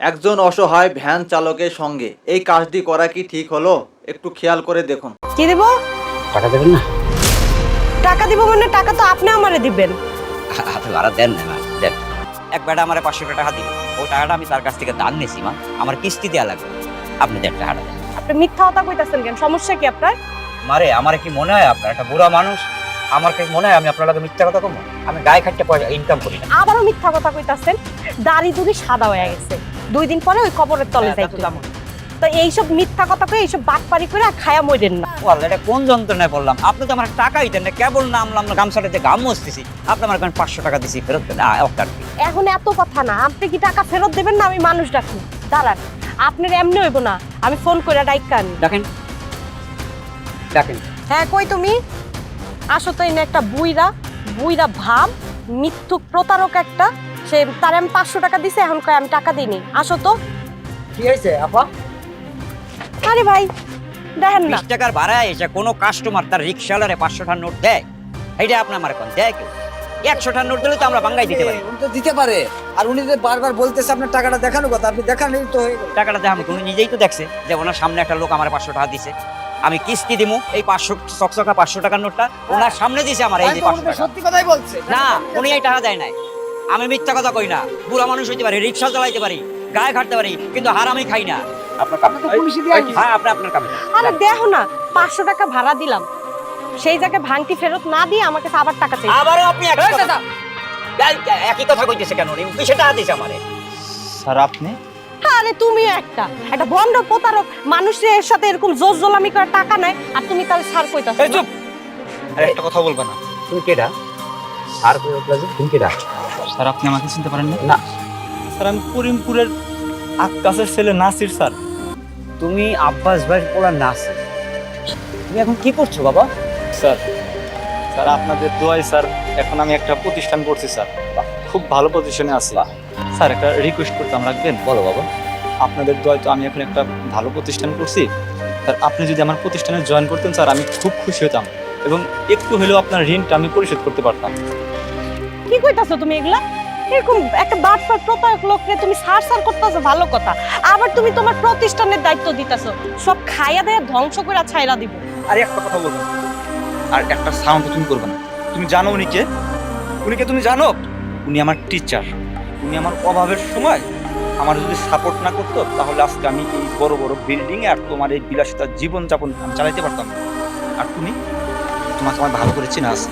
একজন অসহায় ভ্যান চালকের সঙ্গে এই কাজটি করা কি ঠিক হলো? একটু খেয়াল করে দেখুন। কি দিব? টাকা দেবেন না? টাকা দিব মানে টাকা তো আপনি আমারে দিবেন। আপনি ভাড়া দেন না মা, দেন। এক বেটা আমার 500 টাকা দিল, ওই টাকাটা আমি তার কাছ থেকে দান নিয়েছি মা, আমার কিস্তি দেওয়া লাগবে, আপনি দেন টাকাটা দেন। আপনি মিথ্যা কথা কইতাছেন কেন? সমস্যা কি আপনার? মারে আমার কি মনে হয় আপনার একটা বুড়া মানুষ, আমার কি মনে হয় আমি আপনার লগে মিথ্যা কথা কম? আমি গায়ে খাটতে পয়সা ইনকাম করি না। আবারও মিথ্যা কথা কইতাছেন। দাড়ি দুড়ি সাদা হয়ে গেছে, 2 দিন পরে ওই কবরের তলে যাইতে যাবো। তো এইসব মিথ্যা কথা কই, এইসব বাটপারি করে খায়া মইরেন না। ওয়াল্লাহ এটা কোন যন্ত্রণায় পড়লাম, আপনি তো আমার টাকাই দেন না, কেবল নামলাম না গামছাটাতে গাম মস্তিছি, আপনি আমার 500 টাকা দিছি ফেরত দেন। এখন এত কথা না, আপনি কি টাকা ফেরত দেবেন না আমি মানুষ ডাকি? দাঁড়ান, আপনার এমনি হইব না, আমি ফোন করে ডাইকা আনি। দেখেন দেখেন হ্যাঁ, কই তুমি? আসো তো, এনে একটা বুইরা বুইরা ভাব, মিথ্যুক প্রতারক একটা। সে তার আমি 500 টাকা দিছে, এখন কয় আমি টাকা দিইনি। আসো তো। কি হয়েছে আপা? আরে ভাই দেখেন না, 20 টাকার ভাড়ায় এসে কোনো কাস্টমার তার রিক্সাওয়ালারে 500 টাকার নোট দেয়? এইটা আপনি আমার কোন দেয় কেউ? 100 টাকার নোট দিলে তো আমরা বাঙ্গাই দিতে পারি। উনি তো দিতে পারে, আর উনি যে বারবার বলতেছে আপনার টাকাটা দেখানো কথা, আপনি দেখানোই তো হয়ে গেল। টাকাটা দেখাম, উনি নিজেই তো দেখছে যে ওনার সামনে একটা লোক আমার 500 টাকা দিছে, আমি কিস্তি দিমু, এই 500 চকচকা 500 টাকার নোটটা ওনার সামনে দিছে আমার, এই যে 500 টাকা। সত্যি কথাই বলছে না, উনি এই টাকা দেয় নাই। আমি মিথ্যা কথা কই না, বুড়া মানুষ হইতে পারি, রিক্সা চালাইতে পারি, গায়ে খাটতে পারি, কিন্তু হারামি খাই না। আপনার কাম। তো পুলিশে দিয়ে আইছি। হ্যাঁ, আপনার কাম। আরে দেখো না, 500 টাকা ভাড়া দিলাম, সেই জায়গায় ভাঙতি ফেরত না দিয়ে আমাকে তো আবার টাকা চাই। আবারও আপনি একই কথা কইতেছে কেন? উনি 200 টাকা দিছে আমারে। স্যার আপনি? আরে তুমিও একটা একটা ভণ্ড প্রতারক, মানুষের সাথে এরকম জোর জলামি করে টাকা নেয়, আর তুমি তাহলে ছাড় কইতাছো? এই চুপ! আরে একটা কথা বলবা না? তুমি কেডা? আর কই উঠলা যে? তুমি কেডা? স্যার আপনি আমাকে চিনতে পারেন না? না। স্যার আমি করিমপুরের আক্কাসের ছেলে নাসির স্যার। তুমি আব্বাস ভাই পোলা নাসির। তুমি এখন কি করছো বাবা? স্যার স্যার আপনাদের দোয়ায় স্যার এখন আমি একটা প্রতিষ্ঠান করছি স্যার, খুব ভালো পজিশনে আছি। স্যার একটা রিকোয়েস্ট করতাম, রাখবেন? বলো বাবা। আপনাদের দোয়ায় তো আমি এখন একটা ভালো প্রতিষ্ঠান করছি স্যার, আপনি যদি আমার প্রতিষ্ঠানে জয়েন করতেন স্যার আমি খুব খুশি হতাম, এবং একটু হলেও আপনার ঋণটা আমি পরিশোধ করতে পারতাম। কি কইতাছো তুমি এগুলা? এরকম একটা বাটপার প্রতারক লোকরে তুমি সার করতেছো ভালো কথা, আবার তুমি তোমার প্রতিষ্ঠানের দায়িত্ব দিতেছো, সব খাইয়া দেয়া ধ্বংস করে ছাইরা দিব। আর একটা কথা বলবেন, আর একটা সাউন্ড তুমি করবে না। তুমি জানো উনি কে? উনি কে তুমি জানো? উনি আমার টিচার। উনি আমার অভাবের সময় আমার যদি সাপোর্ট না করতো তাহলে আজকে আমি এই বড় বড় বিল্ডিং আর তোমার এই বিলাসিতার জীবনযাপন আমি চালাইতে পারতাম না। আর তুমি, তোমাকে আমার ভালো করে চেনা আছে।